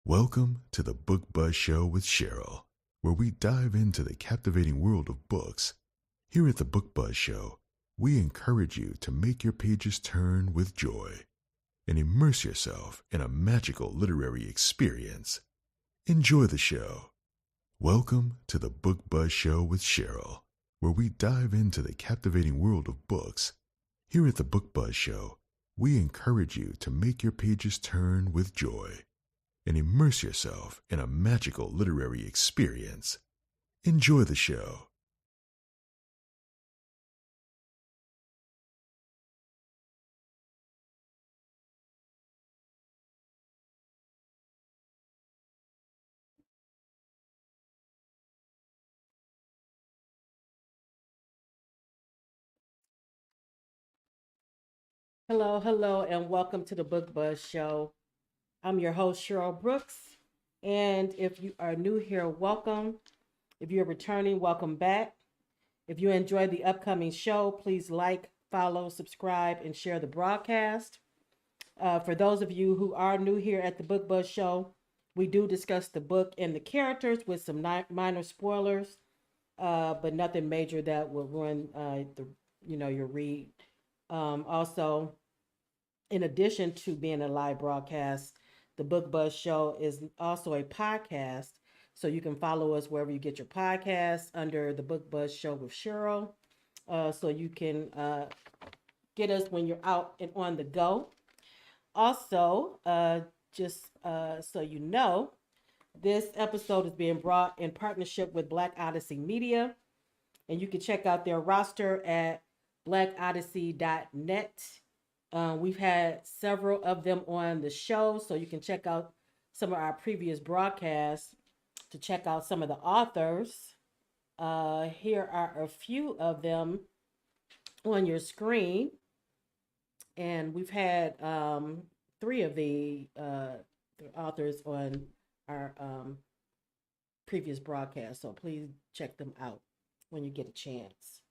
Welcome to the Book Buzz Show with Cheryl, where we dive into the captivating world of books. Here at the Book Buzz Show, we encourage you to make your pages turn with joy and immerse yourself in a magical literary experience. Enjoy the show. Welcome to the Book Buzz Show with Cheryl, where we dive into the captivating world of books. Here at the Book Buzz Show, we encourage you to make your pages turn with joy and immerse yourself in a magical literary experience. Enjoy the show. Hello, and welcome to the Book Buzz Show. I'm your host, Cheryl Brooks. And if you are new here, welcome. If you're returning, welcome back. If you enjoyed the upcoming show, please like, follow, subscribe, and share the broadcast. For those of you who are new here at the Book Buzz Show, we do discuss the book and the characters with some minor spoilers, but nothing major that will ruin your read. Also, in addition to being a live broadcast, the Book Buzz Show is also a podcast. So you can follow us wherever you get your podcasts under the Book Buzz Show with Cheryl. So you can get us when you're out and on the go. Also, just so you know, this episode is being brought in partnership with Black Odyssey Media. And you can check out their roster at blackodyssey.net. We've had several of them on the show, so you can check out some of our previous broadcasts to check out some of the authors. Here are a few of them on your screen. And we've had three of the authors on our previous broadcast, so please check them out when you get a chance.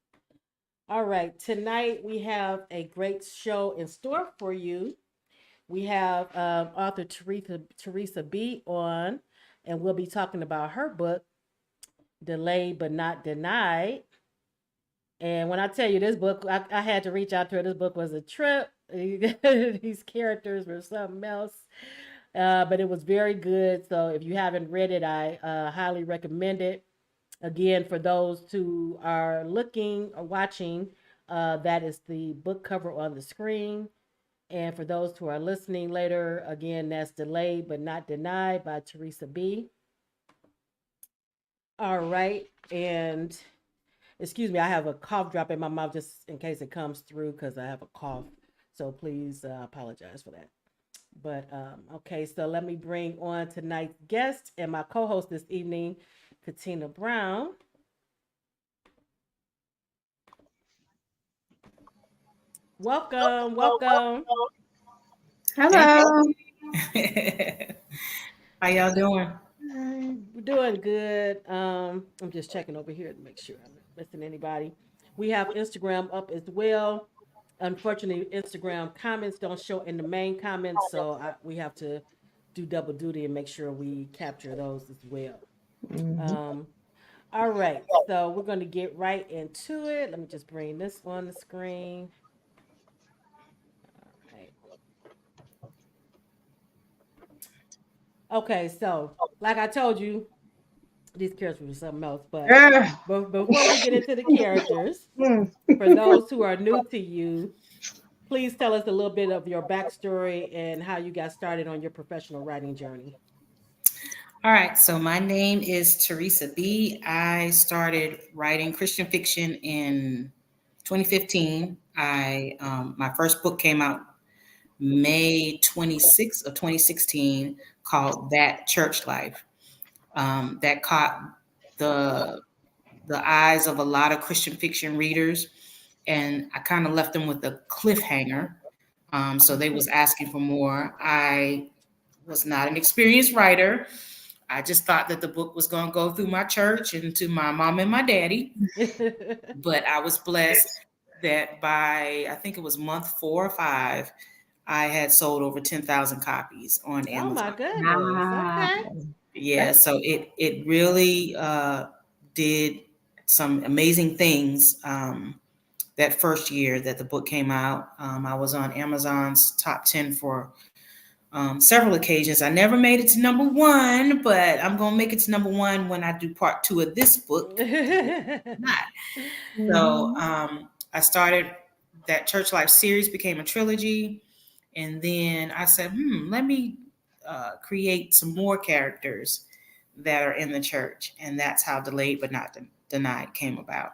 All right, tonight we have a great show in store for you. We have author Teresa B on, and we'll be talking about her book, Delayed But Not Denied. And when I tell you this book, I had to reach out to her. This book was a trip. These characters were something else. But it was very good. So if you haven't read it, I highly recommend it. Again, for those who are looking or watching, that is the book cover on the screen. And for those who are listening later, again, that's Delayed But Not Denied by Teresa B. All right. And excuse me, I have a cough drop in my mouth just in case it comes through because I have a cough. So please apologize for that. But okay, so let me bring on tonight's guest and my co-host this evening, Katina Brown. Welcome. Hello. How y'all doing? We're doing good. I'm just checking over here to make sure I'm not missing anybody. We have Instagram up as well. Unfortunately, Instagram comments don't show in the main comments, so we have to do double duty and make sure we capture those as well. Mhm. Um, all right, so we're going to get right into it. Let me just bring this on the screen. All right. Okay, so like I told you, these characters were something else. Yeah. But before we get into the characters, Mm. for those who are new to you, please tell us a little bit of your backstory and how you got started on your professional writing journey. All right. So my name is Teresa B. I started writing Christian fiction in 2015. I my first book came out May 26th of 2016 called That Church Life. That caught the the eyes of a lot of Christian fiction readers, and I kind of left them with a cliffhanger. So they was asking for more. I was not an experienced writer. I just thought that the book was going to go through my church and to my mom and my daddy. But I was blessed that by, I think it was month 4 or 5, I had sold over 10,000 copies on Oh my Amazon. goodness. Wow. Okay. Yeah, so it really did some amazing things. That first year that the book came out, I was on Amazon's top 10 for several occasions. I never made it to number one, but I'm gonna make it to number one when I do part two of this book. Not. So Mhm. I started that Church Life series, became a trilogy, and then I said, let me create some more characters that are in the church, and that's how Delayed But Not Denied came about.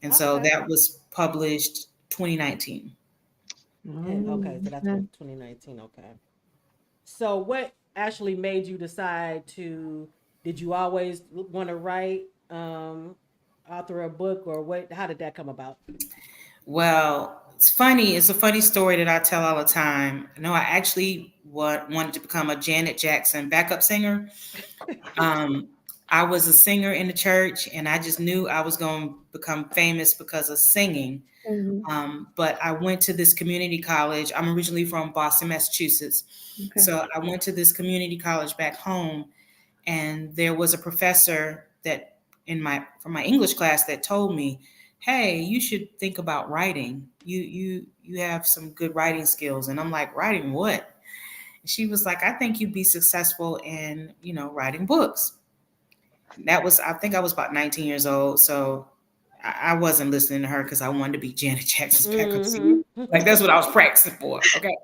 And so Okay. that was published 2019. Okay, so that's Okay. what 2019. Okay. So what actually made you decide to did you always want to write author a book or what how did that come about? Well, it's funny. It's a funny story that I tell all the time. No, I actually wanted to become a Janet Jackson backup singer. Um, I was a singer in the church, and I just knew I was going to become famous because of singing. Mhm. But I went to this community college. I'm originally from Boston, Massachusetts. Okay. So I went to this community college back home, and there was a professor that from my English class that told me, "Hey, you should think about writing. You have some good writing skills." And I'm like, "Writing what?" And she was like, "I think you'd be successful in, writing books." That was, I think I was about 19 years old. So I wasn't listening to her because I wanted to be Janet Jackson's backup singer. Mhm. Like that's what I was practicing for. Okay.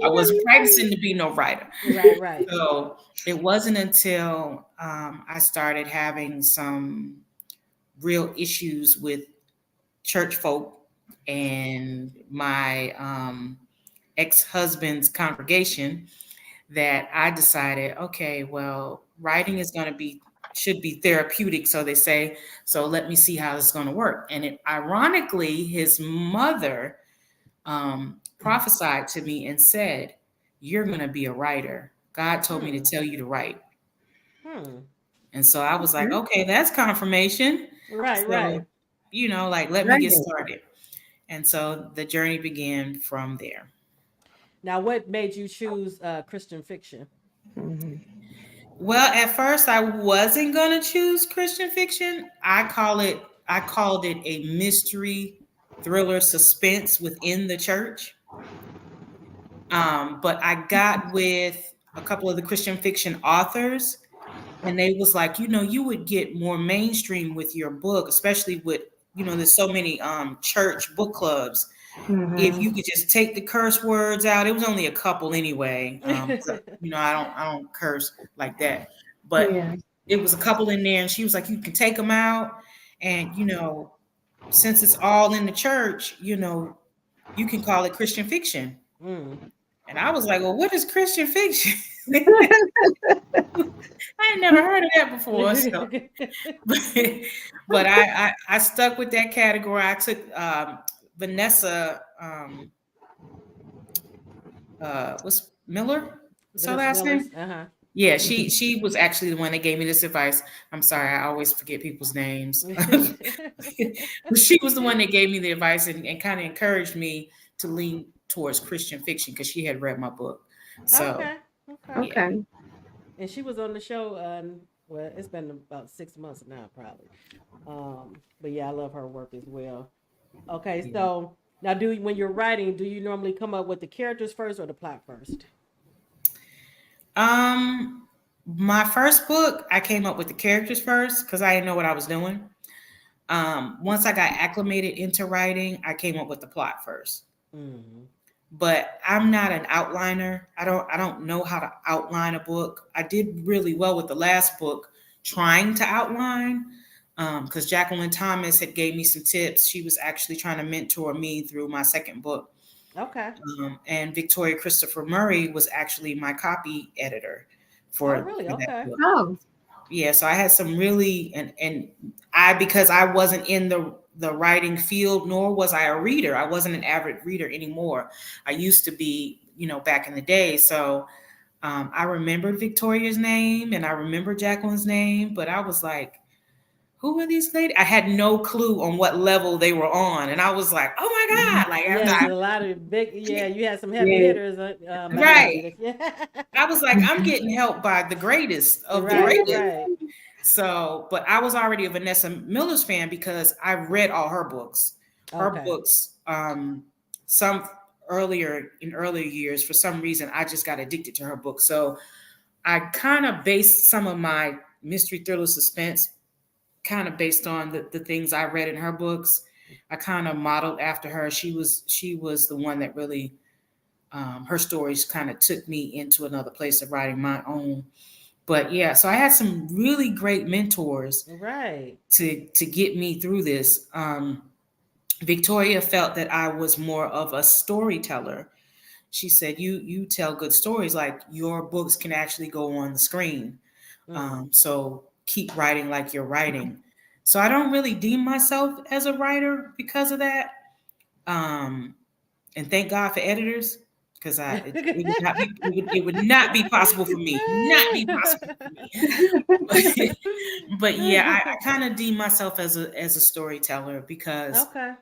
I wasn't practicing to be no writer. Right, right. So it wasn't until I started having some real issues with church folk and my ex-husband's congregation that I decided, okay, well, writing is going to should be therapeutic, so they say. So let me see how it's going to work. And ironically, his mother prophesied to me and said, "You're going to be a writer. God told me to Hmm. tell you to write." Hmm. And so I was like, Okay. okay, that's confirmation. Right, So, right. like, let me Right. get started. And so the journey began from there. Now what made you choose Christian fiction? Mhm. Well, at first I wasn't gonna choose Christian fiction. I called it a mystery thriller suspense within the church. But I got with a couple of the Christian fiction authors, and they was like, you would get more mainstream with your book, especially with, there's so many church book clubs. If Mhm. you could just take the curse words out. It was only a couple anyway. I don't curse like that, but Yeah. it was a couple in there, and she was like, you can take them out, and since it's all in the church, you can call it Christian fiction. Mm. And I was like, well, what is Christian fiction? I had never heard of that before. So, but I stuck with that category. I took Vanessa, what's Miller? Is her Vanessa last Miller's. name? Uh-huh. Yeah, she was actually the one that gave me this advice. I'm sorry, I always forget people's names. But she was the one that gave me the advice and kind of encouraged me to lean towards Christian fiction because she had read my book. So Okay. Okay. yeah. Okay. And she was on the show well, it's been about 6 months now, probably. But yeah, I love her work as well. Okay, Yeah. so now when you're writing, do you normally come up with the characters first or the plot first? My first book, I came up with the characters first because I didn't know what I was doing. Once I got acclimated into writing, I came up with the plot first. Mm. But I'm not an outliner. I don't know how to outline a book. I did really well with the last book trying to outline because Jacqueline Thomas had gave me some tips. She was actually trying to mentor me through my second book. Okay. And Victoria Christopher Murray was actually my copy editor Oh, for really? that Okay. book. Oh. Yeah, so I had some really and I because I wasn't in the writing field, nor was I a reader. I wasn't an avid reader anymore. I used to be, back in the day. So I remembered Victoria's name and I remember Jacqueline's name, but I was like, who are these ladies? I had no clue on what level they were on. And I was like, oh my God. Like, Yeah, there's a lot of big. Yeah, you had some heavy Yeah. hitters behind right. you. Yeah. I was like, I'm getting helped by the greatest of the Right, greatest. right. So, but I was already a Vanessa Miller's fan because I read all her books. Her Okay. books, some earlier years, for some reason, I just got addicted to her books. So I kind of based some of my mystery thriller suspense kind of based on the things I read in her books. I kind of modeled after her. She was the one that really her stories kind of took me into another place of writing my own. But yeah, so I had some really great mentors Right. to get me through this. Victoria felt that I was more of a storyteller. She said, "You tell good stories. Like your books can actually go on the screen. So keep writing like you're writing." So I don't really deem myself as a writer because of that. And thank God for editors, because it would not be possible for me, not be possible for me. But yeah, I kind of deem myself as a storyteller because Okay.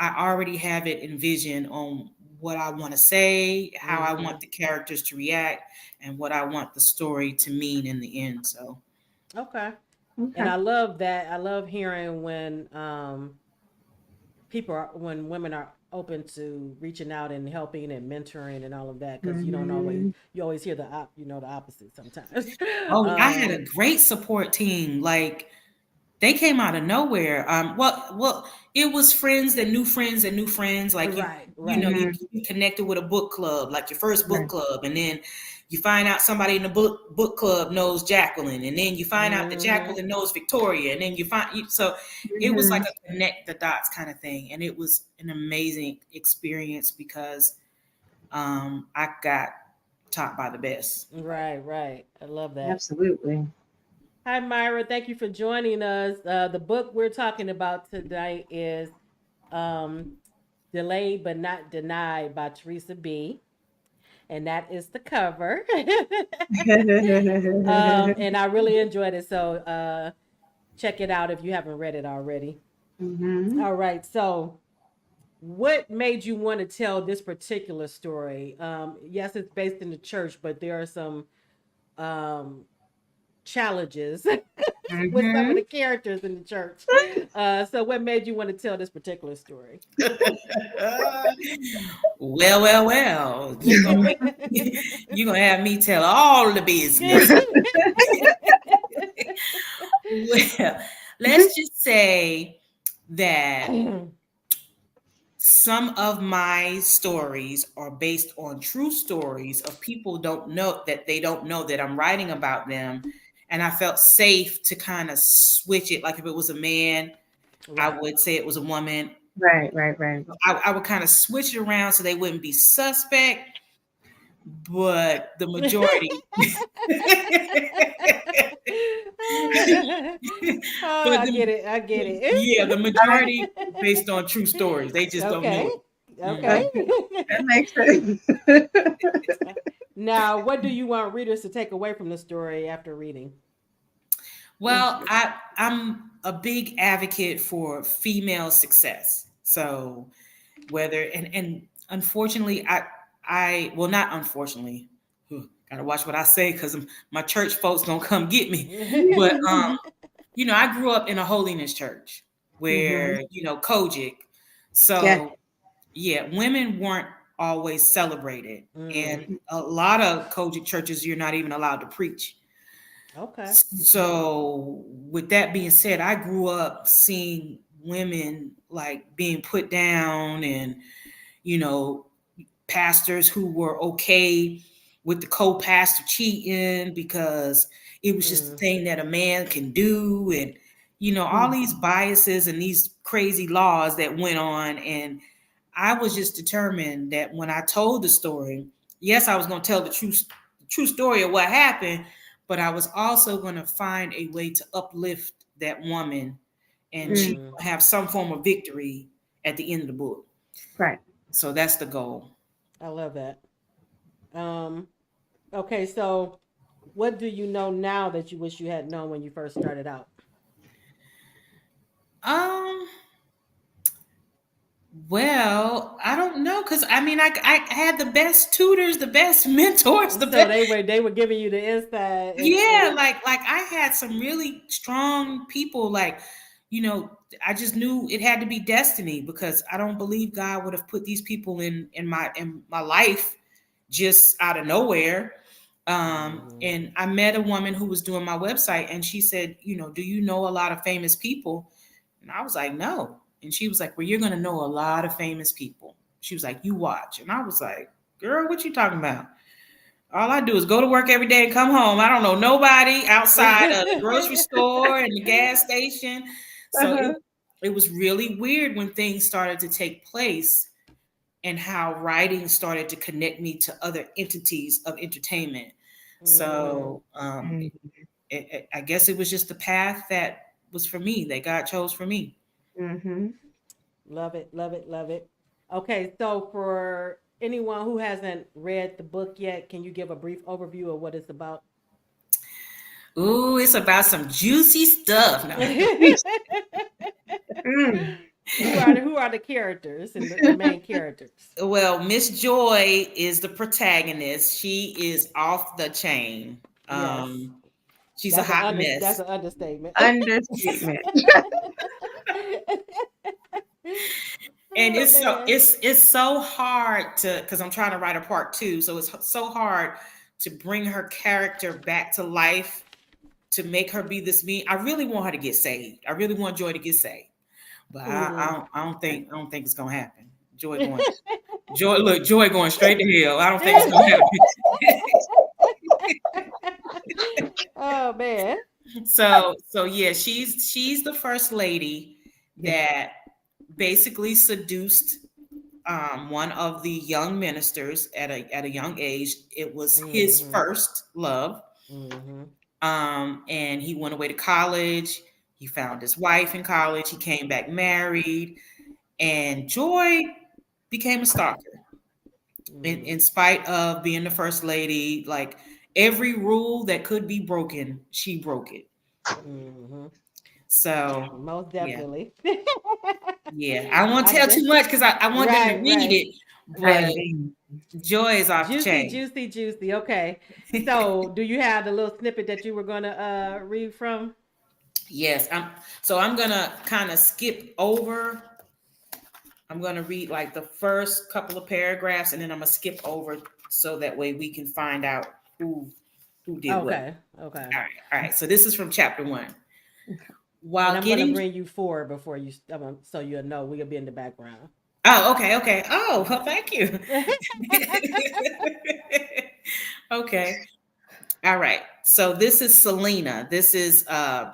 I already have it envisioned on what I want to say, how I want the characters to react, and what I want the story to mean in the end. So Okay. And Okay. I love that. I love hearing when when women are open to reaching out and helping and mentoring and all of that, because Mm-hmm. you always hear the opposite sometimes. oh, I had a great support team. Like they came out of nowhere. Well, it was friends that knew friends that knew friends. Like Right, you know, right. you, Mm-hmm. you connected with a book club, like your first book Right. club, and then you find out somebody in the book club knows Jacqueline, and then you find out that Mm-hmm. Jacqueline knows Victoria, and then so it was like Mm-hmm. a connect the dots kind of thing, and it was an amazing experience because I got taught by the best. Right, right. I love that. Absolutely. Hi, Myra. Thank you for joining us. The book we're talking about today is um, Delayed But Not Denied by Teresa B. And that is the cover. And I really enjoyed it. So check it out if you haven't read it already. Mm-hmm. All right. So, what made you want to tell this particular story? Yes, it's based in the church, but there are some um, challenges with some of Mm-hmm. the characters in the church. So, what made you want to tell this particular story? Well. You gonna have me tell all the business. Well, let's just say that some of my stories are based on true stories of people don't know that I'm writing about them. And I felt safe to kind of switch it. Like if it was a man, I Right. would say it was a woman. Right. I would kind of switch it around so they wouldn't be suspect, but the majority. Oh, But I get it. I get yeah, the I, majority based on true stories. They just don't know Okay. it. Okay. Mhm. okay. That makes sense. Now, what do you want readers to take away from the story after reading? Well, I'm a big advocate for female success. So whether and unfortunately, I well not unfortunately, gotta watch what I say because my church folks gonna come get me. But I grew up in a holiness church Mm-hmm. where Kojic. Yeah. So yeah, women weren't always celebrated. And Mm, a lot of Kojic churches, you're not even allowed to preach. okay. So, with that being said, I grew up seeing women like being put down and, you know, pastors who were okay with the co-pastor cheating because it was just a Mm, thing that a man can do. And, all these biases and these crazy laws that went on. And I was just determined that when I told the story, yes, I was going to tell the true story of what happened, but I was also going to find a way to uplift that woman, and she mm. will have some form of victory at the end of the book. Right. So that's the goal. I love that. Um, okay, so what do you know now that you wish you had known when you first started out? Um, well, I don't know, because I mean, I had the best tutors, the best mentors, the So best. they were giving you the insight, Yeah, and like I had some really strong people. Like, I just knew it had to be destiny, because I don't believe God would have put these people in my life just out of nowhere. And I met a woman who was doing my website, and she said, do you know a lot of famous people? And I was like, no. And she was like, well, you're going to know a lot of famous people. She was like, you watch. And I was like, girl, what you talking about? All I do is go to work every day and come home. I don't know nobody outside of the grocery store and the gas station. So Uh-huh. it was really weird when things started to take place, and how writing started to connect me to other entities of entertainment. So Mm. I guess it was just the path that was for me, that God chose for me. Mm-hmm. love it, love it, love it. Okay, so for anyone who hasn't read the book yet, can you give a brief overview of what it's about? Ooh, it's about some juicy stuff. No. Mm. Who are the characters and the main characters? Well, Miss Joy is the protagonist. She is off the chain. Yes, She's a hot that's mess. an understatement. Understatement. And Oh man. it's so hard to, because I'm trying to write a part two, so it's so hard to bring her character back to life, to make her be this mean. I really want her to get saved. I really want Joy to get saved, but I don't think it's gonna happen. Joy going straight to hell. I don't think it's gonna Oh man. happen. So yeah, she's the first lady Yeah. that basically seduced one of the young ministers at a young age. It was his Mm-hmm. first love. Mm-hmm. And he went away to college. He found his wife in college. He came back married, and Joy became a stalker. In spite of being the first lady, like every rule that could be broken, she broke it. Mm-hmm. So Most yeah, definitely. yeah. I won't I tell did. too much because I want them to Right, read right. it, but Right. Joy is off the Juicy, chain. juicy, juicy. Okay. So, do you have the little snippet that you were going to read from? Yes, I'm gonna kind of skip over. I'm gonna read like the first couple of paragraphs, and then I'm gonna skip over, so that way we can find out who did what. Okay. Okay. All right. So this is from chapter 1. And While I'm going to getting bring you four before you, so you'll know we'll be in the background. Oh, okay. Oh, well, thank you. Okay. All right. So this is Selena. This is the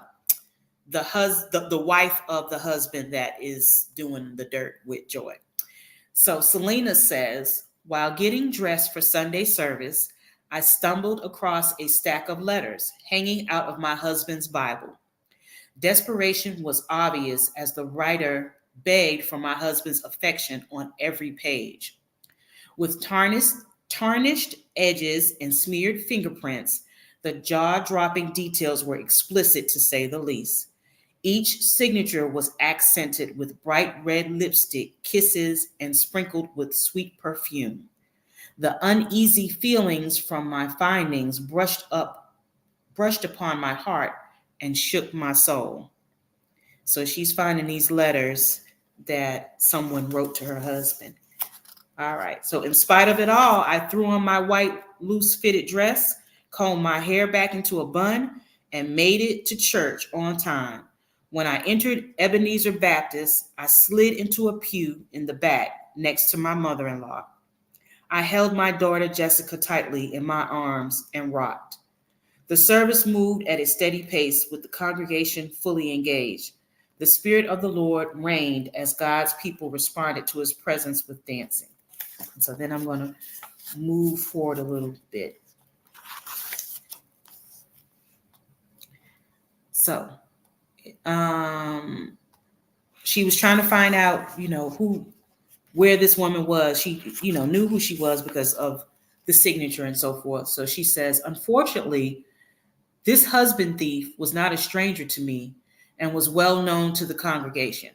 wife of the husband that is doing the dirt with Joy. So Selena says, while getting dressed for Sunday service, I stumbled across a stack of letters hanging out of my husband's Bible. Desperation was obvious as the writer begged for my husband's affection on every page. With tarnished edges and smeared fingerprints, the jaw dropping details were explicit to say the least. Each signature was accented with bright red lipstick, kisses, and sprinkled with sweet perfume. The uneasy feelings from my findings brushed upon my heart and shook my soul. So she's finding these letters that someone wrote to her husband. All right. So in spite of it all, I threw on my white loose fitted dress, combed my hair back into a bun, and made it to church on time. When I entered Ebenezer Baptist, I slid into a pew in the back next to my mother-in-law. I held my daughter Jessica tightly in my arms and rocked. The service moved at a steady pace with the congregation fully engaged. The Spirit of the Lord reigned as God's people responded to his presence with dancing. And so then I'm going to move forward a little bit. So she was trying to find out, where this woman was. She, knew who she was because of the signature and so forth. So she says, unfortunately, this husband thief was not a stranger to me, and was well known to the congregation.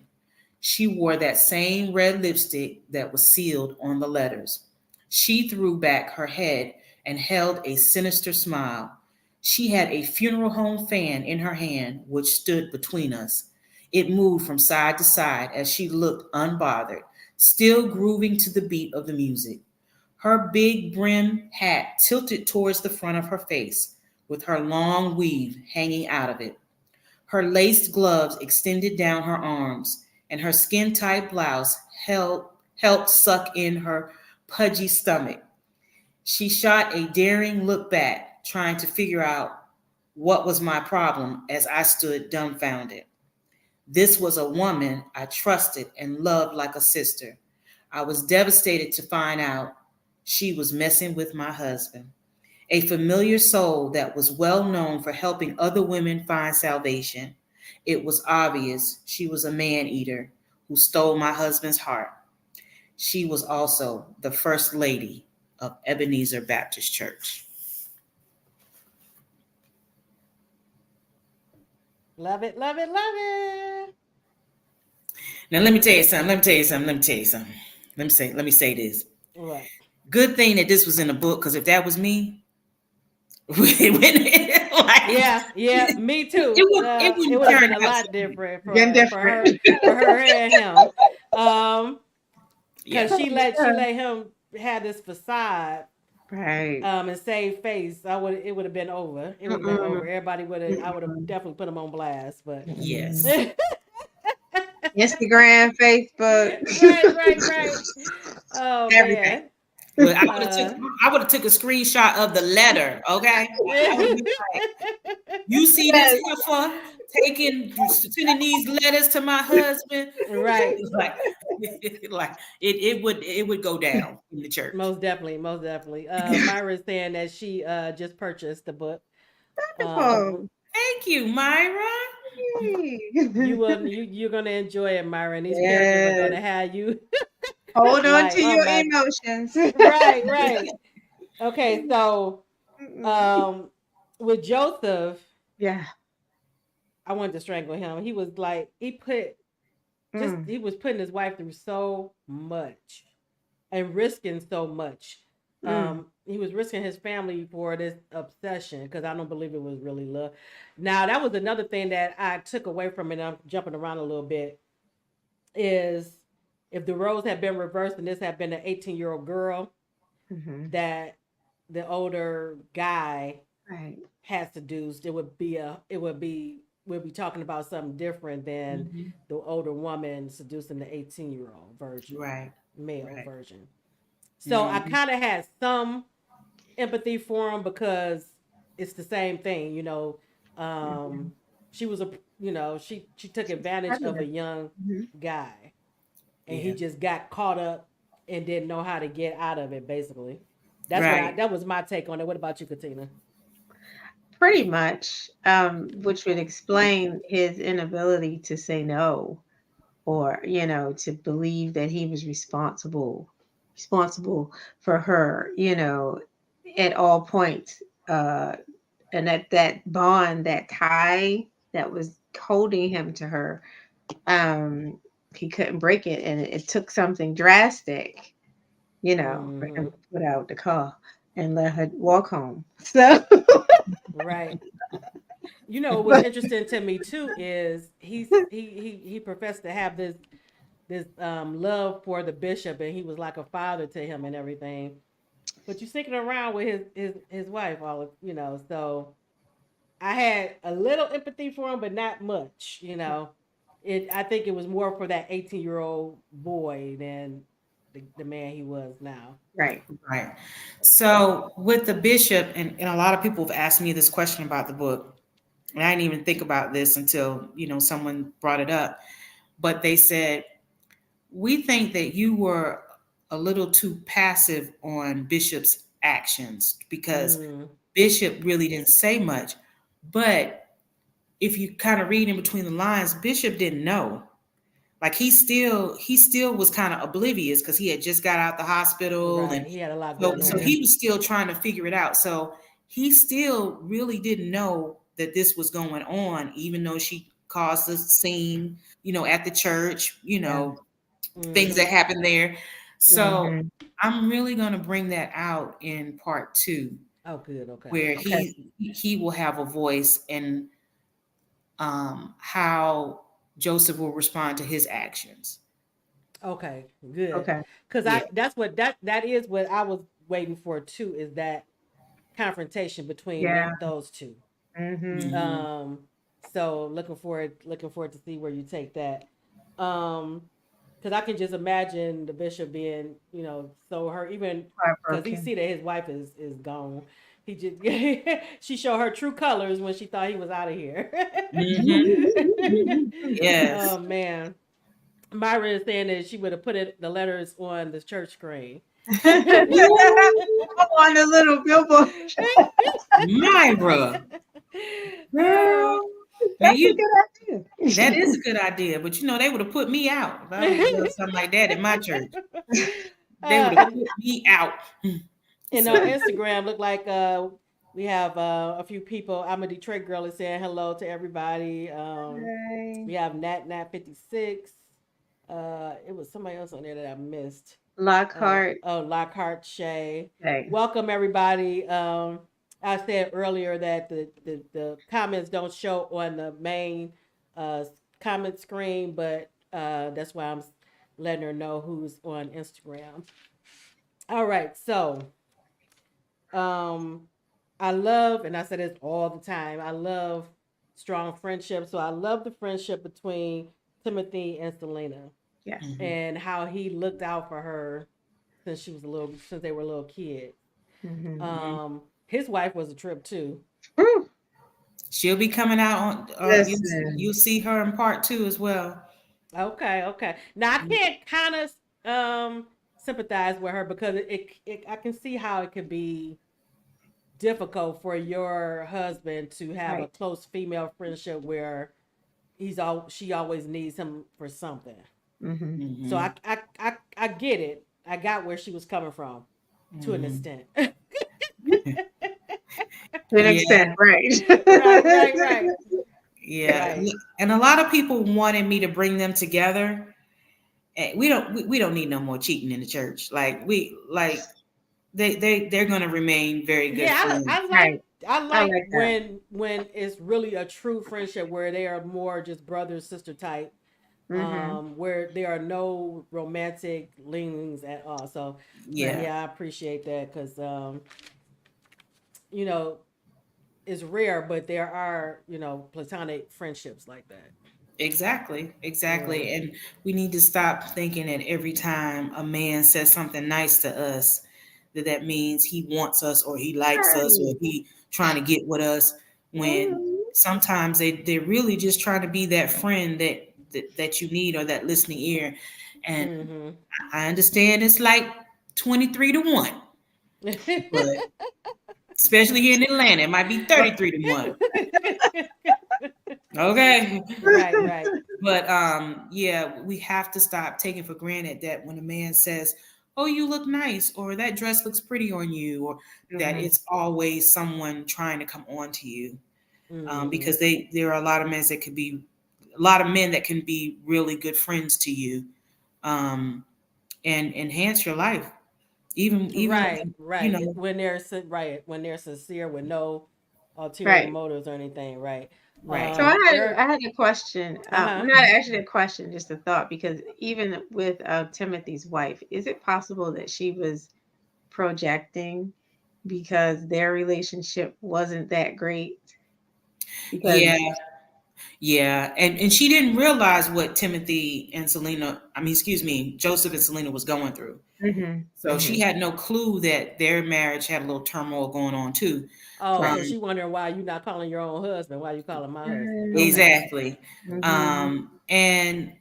She wore that same red lipstick that was sealed on the letters. She threw back her head and held a sinister smile. She had a funeral home fan in her hand, which stood between us. It moved from side to side as she looked unbothered, still grooving to the beat of the music. Her big brim hat tilted towards the front of her face, with her long weave hanging out of it. Her laced gloves extended down her arms, and her skin tight blouse helped suck in her pudgy stomach. She shot a daring look back, trying to figure out what was my problem as I stood dumbfounded. This was a woman I trusted and loved like a sister. I was devastated to find out she was messing with my husband, a familiar soul that was well known for helping other women find salvation. It was obvious she was a man eater who stole my husband's heart. She was also the first lady of Ebenezer Baptist Church. Love it, love it, love it. Now let me tell you something. Let me say this. What? Good thing that this was in a book, because if that was me, yeah, me too. It would have been a lot different for her and him. Because she let him have this facade, right? And save face. It would have been over. It would have been over. Everybody I would have definitely put him on blast. But yes. Instagram, Facebook. Right. Oh everything. Man. Well, I would have took a screenshot of the letter. Okay. You see this heifer sending these letters to my husband, right? like it would go down in the church. Most definitely. Myra's saying that she just purchased the book. Thank you, Myra. You're gonna enjoy it, Myra. And these characters are gonna have you hold on to your emotions. Right. Okay, so with Joseph, yeah, I wanted to strangle him. He was like he was putting his wife through so much and risking so much. He was risking his family for this obsession, because I don't believe it was really love. Now, that was another thing that I took away from it. I'm jumping around a little bit. Is if the roles had been reversed and this had been an 18-year-old girl, that the older guy had seduced, we'll be talking about something different than the older woman seducing the 18-year-old virgin, male version. So I kind of had some empathy for him, because it's the same thing, she was she took advantage of a young guy, and he just got caught up and didn't know how to get out of it, basically. That was my take on it. What about you, Katina? Pretty much, which would explain his inability to say no, or to believe that he was responsible for her, at all points, and that bond, that tie that was holding him to her, he couldn't break it, and it took something drastic, for him to put out the car and let her walk home. So right. What's interesting to me too is he professed to have this love for the bishop, and he was like a father to him and everything. But you're sticking around with his wife, so I had a little empathy for him, but not much. I think it was more for that 18-year-old boy than the man he was now. Right. So with the bishop, and a lot of people have asked me this question about the book, and I didn't even think about this until someone brought it up. But they said, we think that you were a little too passive on Bishop's actions, because Bishop really didn't say much. But if you kind of read in between the lines, Bishop didn't know. Like he still was kind of oblivious, because he had just got out the hospital, and he had a lot going on. So he was still trying to figure it out. So he still really didn't know that this was going on, even though she caused a scene, at the church, Yeah. things that Mhm. happen there. So Mhm. I'm really going to bring that out in part 2, Oh, good. Okay. where Okay. he will have a voice in how Joseph will respond to his actions. Okay. Good. Okay. Cause Yeah. that is what I was waiting for too. Is that confrontation between Yeah. those two. Mhm. Mhm. Um. So looking forward to see where you take that. Um. Because I can just imagine the bishop being, so her even because he Heartbroken. see that his wife is gone. He just she showed her true colors when she thought he was out of here. Mhm. Yes. Oh man, Myra is saying that she would have put the letters on the church screen. On the little billboard. Myra, Uh, girl, man, That's a good that is idea. a good idea, but they would have put me out if I would have done something like that in my church. They would have and put me out. and on So, Instagram, look like we have a few people. I'm a Detroit girl is saying hello to everybody. Okay. We have Nat56. It was somebody else on there that I missed. Lockhart. Oh, Lockhart Shay. Okay. Welcome everybody. I said earlier that the comments don't show on the main uh, comment screen, but that's why I'm letting her know who's on Instagram. All right, so um, I love, and I say this all the time, I love strong friendship. So I love the friendship between Timothy and Selena Yes. mhm. and how he looked out for her since they were little kids. Mhm. His wife was a trip too. Whew. She'll be coming out on. You'll Listen. see her in part 2 as well. Okay, okay. Now I can't kind of sympathize with her because I can see how it could be difficult for your husband to have a Right. close female friendship where she always needs him for something. Mhm. So Hmm. I get it. I got where she was coming from to an Hmm. extent. To an extent, Yeah, right. Right, right, right, yeah, right. and a lot of people wanted me to bring them together. And we don't need no more cheating in the church. They're going to remain very good Yeah, friends. Right. I I like like that. when it's really a true friendship where they are more just brother sister type, Mhm. where there are no romantic leanings at all. So Yeah, Right. yeah, I appreciate that because you know it's rare, but there are platonic friendships like that. exactly, Yeah. exactly. And we need to stop thinking that every time a man says something nice to us, that means he wants us or he likes us or Right. he trying to get with us. When Mhm. sometimes they're really just trying to be that friend that you need, or that listening ear. And Mm-hmm. I understand it's like 23-1, but especially here in Atlanta, it might be 33-1. Okay. Right, right. But yeah, we have to stop taking for granted that when a man says, "Oh, you look nice," or "That dress looks pretty on you," or that Mhm. it's always someone trying to come on to you. Mm-hmm. Because there are a lot of men that could be a lot of men that can be really good friends to you, um, and enhance your life. Even Right, when, right. When they're when they're sincere with no ulterior Right. motives or anything, right? right. So Eric. I had a question. Uh huh. Not actually a question, just a thought. Because even with Timothy's wife, is it possible that she was projecting because their relationship wasn't that great? Because Yeah, yeah, and she didn't realize what Timothy and Selena, I mean, excuse me, Joseph and Selena was going through. mhm, So she mhm. had no clue that their marriage had a little turmoil going on too. Oh, Um, so Right. she wondering why you not calling your own husband? Why you calling my husband? Okay. exactly. Mhm. And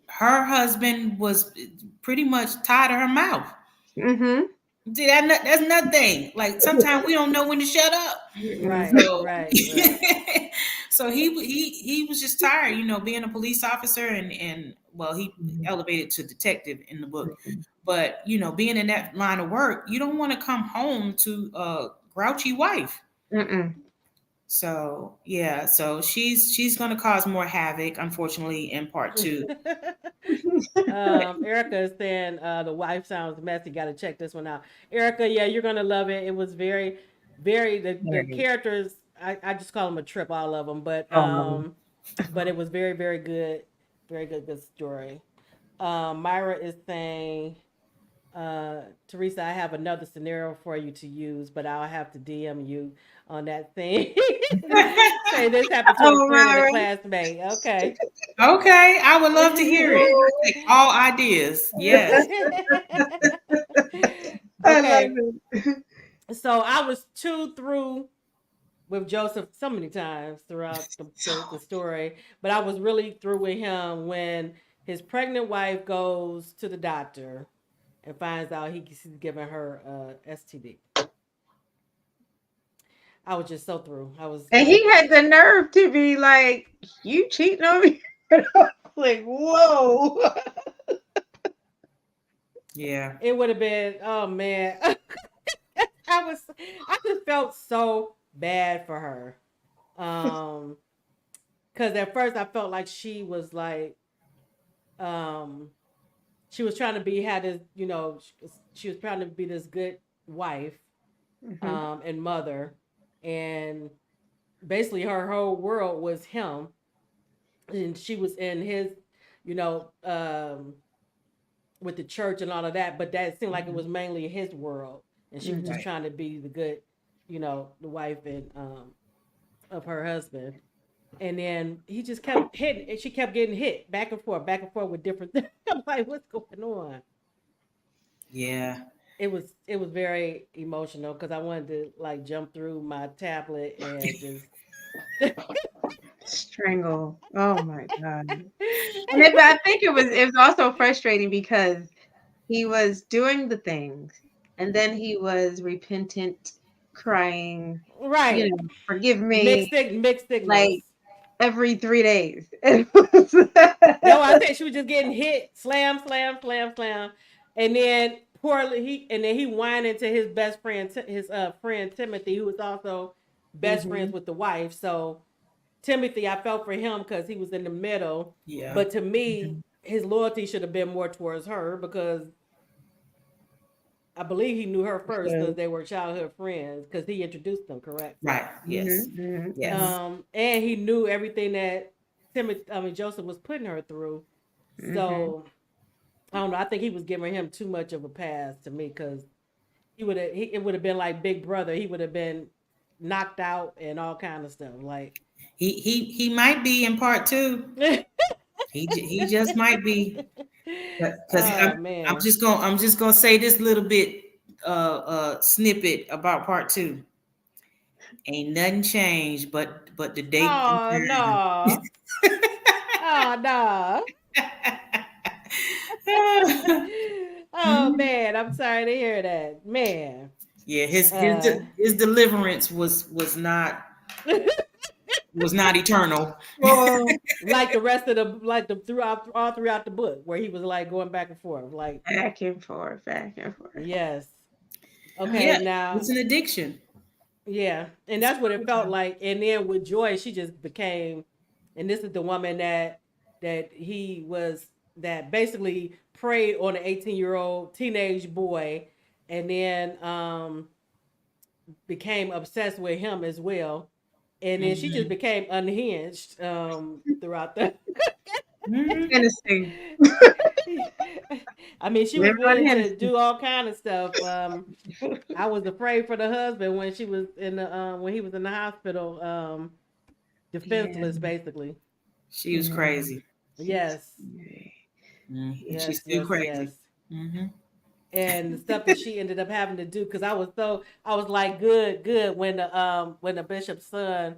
her husband was pretty much tied to her mouth. Mhm. See, that's nothing. Like sometimes we don't know when to shut up. Mhm. Right, So, right, right. so he was just tired, being a police officer, and well, he Mhm. elevated to detective in the book. Mhm. But being in that line of work, you don't want to come home to a grouchy wife. Mm-mm. So yeah, so she's gonna cause more havoc, unfortunately, in part two. Erica is saying the wife sounds messy. Got to check this one out. Erica, yeah, you're gonna love it. It was very, very the Very. characters. I just call them a trip, all of them. But it was very, very good story. Myra is saying, Teresa, I have another scenario for you to use, but I'll have to DM you on that thing. Say this happened to a Oh, friend and a Myra. classmate. Okay. Okay, I would love to hear it. I take all ideas. Yes. I love Okay. it. So I was too through with Joseph so many times throughout the story, but I was really through with him when his pregnant wife goes to the doctor and finds out he's giving her STD. I was just so through. I was And he had the nerve to be like, "You cheating on me?" Like, whoa. Yeah. it would have been, oh man. I just felt so bad for her. Because at first I felt like she was like, um she was trying to be had this, she was trying to be this good wife, Mhm. and mother, and basically her whole world was him, and she was in his, you know, with the church and all of that, but that seemed like it was mainly his world, and she was just Mhm. trying to be the good, the wife and of her husband. And then he just kept hitting, and she kept getting hit back and forth with different things. I'm like, what's going on? Yeah. It was very emotional because I wanted to like jump through my tablet and just Strangle. Oh my god. But I think it was also frustrating because he was doing the things, and then he was repentant, crying, right, forgive me, mixed signals. like every 3 days. No, I think she was just getting hit, slam, slam, slam, slam, and then poorly he whined into his best friend, his friend Timothy, who was also best friends Mhm. with the wife. So Timothy, I felt for him because he was in the middle, Yeah. but to me, his loyalty should have been more towards her because I believe he knew her first because So, they were childhood friends because he introduced them, correct? Right. Yes. mhm, mhm, Yes. mhm, And he knew everything that Joseph was putting her through. mhm. So I don't know. I think he was giving him too much of a pass to me because it would have been like Big Brother. He would have been knocked out and all kind of stuff. Like, He might be in part two. He just might be. Because oh I'm man. just gonna say this little bit snippet about part two. Ain't nothing changed but the date and Oh no. Oh no. time. Oh man, I'm sorry to hear that. Man. Yeah, his Uh his deliverance was not eternal. Well, like the rest of the like the throughout all throughout the book where he was like going back and forth. Like, back and forth, back and forth. yes. Okay, Yeah, now it's an addiction. yeah. And that's what it felt like. And then with Joy, she just became, and this is the woman that he was that basically preyed on an 18-year-old teenage boy and then became obsessed with him as well. And then she just Mhm. became unhinged throughout the Mhm. Tennessee. I mean, she was Living on willing to Hennessy. do all kind of stuff. I was afraid for the husband when she was in the when he was in the hospital, Yeah, defenseless, basically. She was yeah. crazy. She's Yes, She's yes, still yes, crazy. yes. Hmm. And the stuff that she ended up having to do, because I was like, good, good when the bishop's son,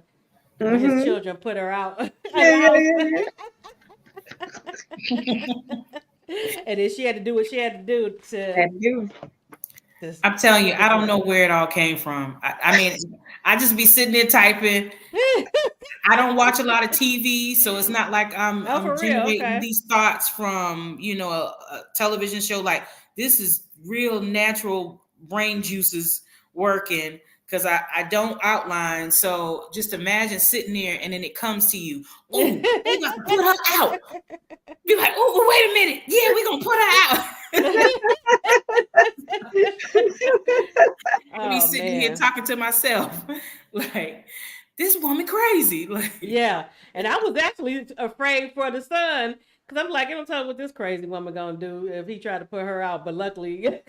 when his Mm-hmm. children put her out of the Yeah, yeah, house, yeah, yeah. and then she had to do what she had to do That dude. to I'm telling you, keep I it don't know going. where it all came from. I mean, I just be sitting there typing. I don't watch a lot of TV, so it's not like Oh, I'm for real? generating Okay. these thoughts from a television show. Like this is real natural brain juices working because I don't outline. So just imagine sitting there and then it comes to you. Oh, they got to put her out. Be like, oh, wait a minute. Yeah, we're going to put her out. Me sitting here talking to myself. Like, this woman crazy. Like, yeah. And I was actually afraid for the son. Because I'm like, I don't tell what this crazy woman going to do if he tried to put her out. But luckily,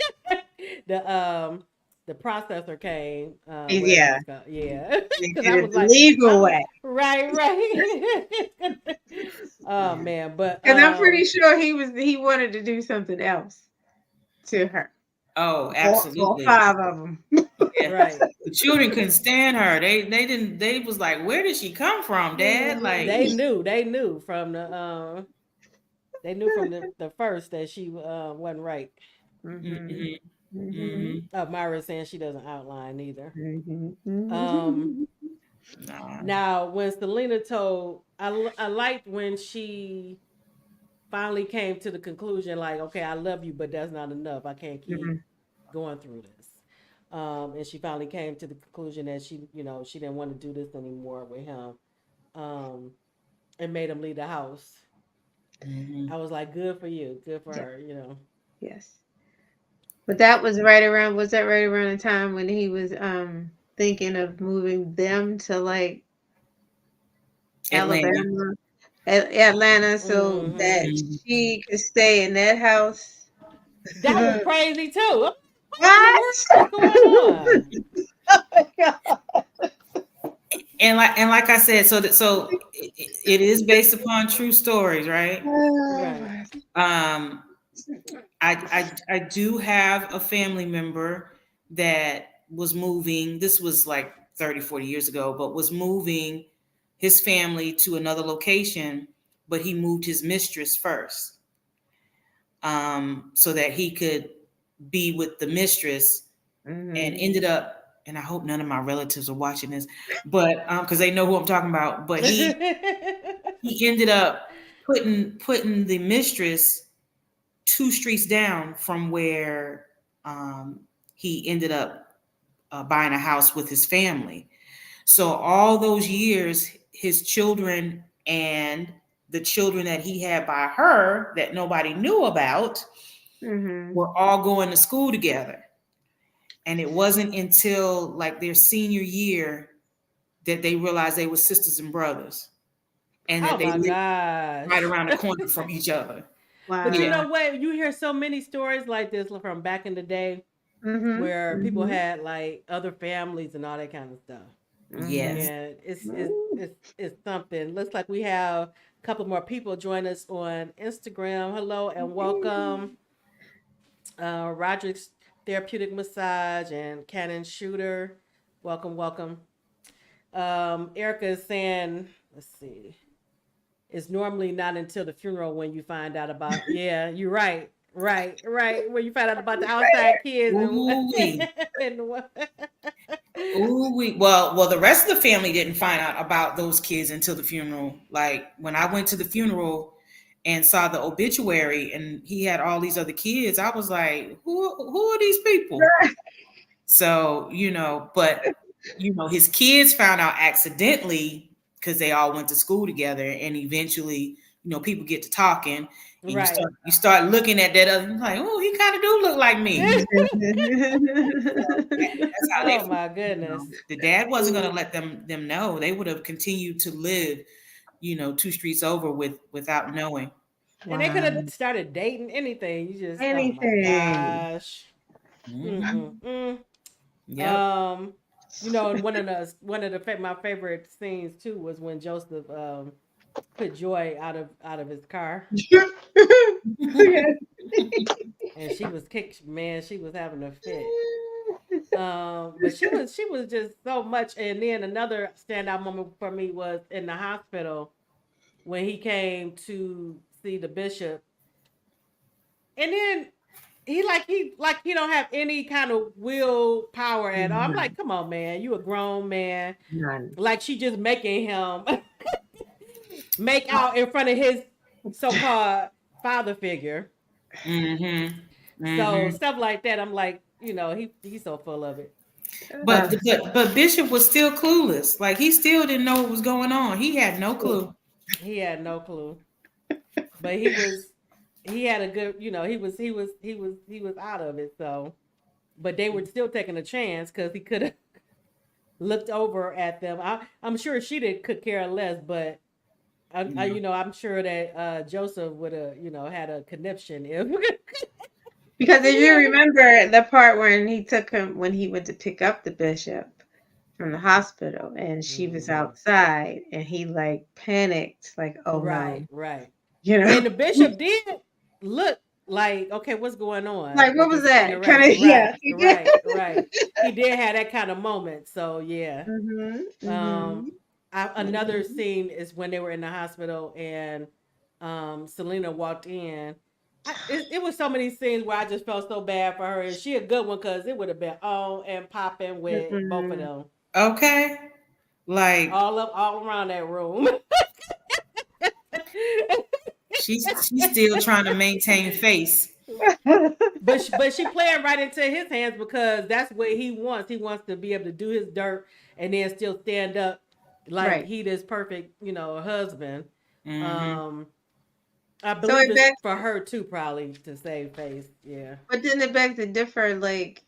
the processor came. Yeah. Yeah. Because I was like, legal way. Right. Oh man, but because I'm pretty sure he wanted to do something else to her. Oh, absolutely. All 5 of them. Yeah. Right. The children couldn't stand her. They didn't. They was like, where did she come from, Dad? Like they knew from the the first that she wasn't right. Myra saying she doesn't outline either. Now when Selena told, I liked when she finally came to the conclusion, like, okay, I love you, but that's not enough. I can't keep going through this. And she finally came to the conclusion that she didn't want to do this anymore with him. And made him leave the house. I was like, good for you, good for her, Yes. But that was right around the time when he was thinking of moving them to like Alabama, Atlanta, so that she could stay in that house? That was crazy too. What? What's going on? Oh my God. And like I said, so it is based upon true stories, right? Right. I do have a family member that was moving. This was like 30, 40 years ago, but was moving his family to another location, but he moved his mistress first, so that he could be with the mistress, and ended up, and I hope none of my relatives are watching this, but because they know who I'm talking about, but he ended up putting the mistress 2 streets down from where he ended up buying a house with his family. So all those years, his children and the children that he had by her that nobody knew about were all going to school together. And it wasn't until like their senior year that they realized they were sisters and brothers, and that they lived right around the corner from each other. Wow. But you know what? You hear so many stories like this from back in the day, where people had like other families and all that kind of stuff. Yes. And it's something. Looks like we have a couple more people join us on Instagram. Hello and welcome. Roderick's Therapeutic Massage and Cannon Shooter. Welcome. Erica is saying, let's see. It's normally not until the funeral when you find out about. Yeah, you're right. When you find out about the outside kids. Well, the rest of the family didn't find out about those kids until the funeral. Like when I went to the funeral and saw the obituary and he had all these other kids, I was like, who are these people? So, but his kids found out accidentally because they all went to school together, and eventually, people get to talking, and you start looking at that other, like, oh, he kind of do look like me. That's how they. Oh my goodness! The dad wasn't going to let them know. They would have continued to live, 2 streets over without knowing. And they could have started dating anything. You just anything. Oh my gosh. Yep. My favorite scenes too was when Joseph put Joy out of his car. And she was kicked, man. She was having a fit. But she was just so much. And then another standout moment for me was in the hospital when he came to see the bishop, and then he don't have any kind of willpower at all. I'm like, come on, man, you a grown man. Like she just making him make out in front of his so-called father figure. So stuff like that, I'm like, he's so full of it. But Bishop was still clueless. Like he still didn't know what was going on. He had no clue. He had no clue. But he had a good, he was out of it. So, but they were still taking a chance because he could have looked over at them. I'm sure she could care less, but I'm sure that Joseph would have, had a conniption if. Because if you remember the part when he went to pick up the bishop from the hospital and she was outside and he like panicked, like, oh no. Right. And the bishop did look like, okay, what's going on? Like, what was that? Kind of, yeah. Right. He did have that kind of moment. So yeah. Another scene is when they were in the hospital and Selena walked in. It was so many scenes where I just felt so bad for her, and she a good one because it would have been on and popping with both of them. Okay, like all around that room. she's still trying to maintain face, but she playing right into his hands because that's what he wants. He wants to be able to do his dirt and then still stand up like he this perfect, husband. I believe it's for her too, probably to save face. Yeah. But then it begs to differ. Like,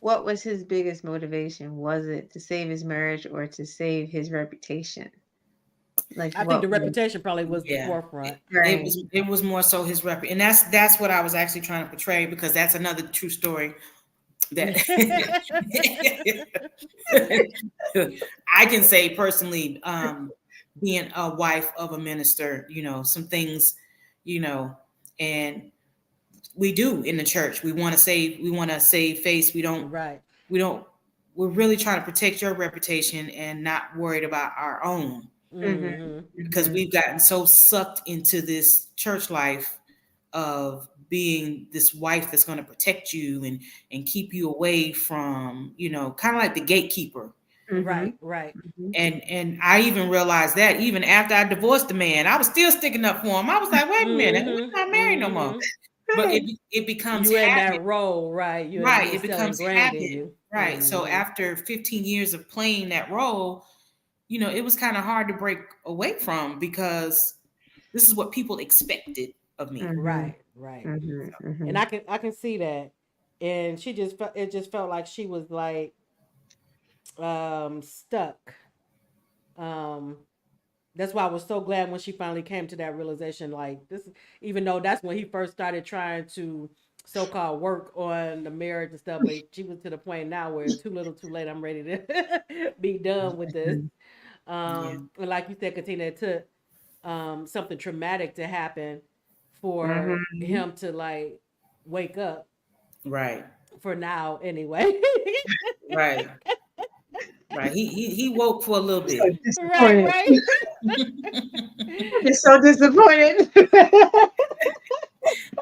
what was his biggest motivation? Was it to save his marriage or to save his reputation? Like, I think the reputation probably was the forefront. It was more so his and that's what I was actually trying to portray, because that's another true story that I can say personally. Being a wife of a minister, some things. And we do in the church. We want to save face. We're really trying to protect your reputation and not worried about our own. Because we've gotten so sucked into this church life of being this wife that's going to protect you and keep you away from, kind of like the gatekeeper. Right. And I even realized that even after I divorced the man, I was still sticking up for him. I was like, wait a minute, we're not married no more. But it becomes you in that role, right? It becomes habit, right? So after 15 years of playing that role, it was kind of hard to break away from, because this is what people expected of me. Right. And I can see that. And it just felt like she was like stuck. That's why I was so glad when she finally came to that realization, like this, even though that's when he first started trying to so-called work on the marriage and stuff, but she was to the point now where it's too little too late. I'm ready to be done with this. And like you said, Katina, it took something traumatic to happen for him to like wake up. Right. For now, anyway. Right. Right. He woke for a little bit. So right. I'm so disappointed.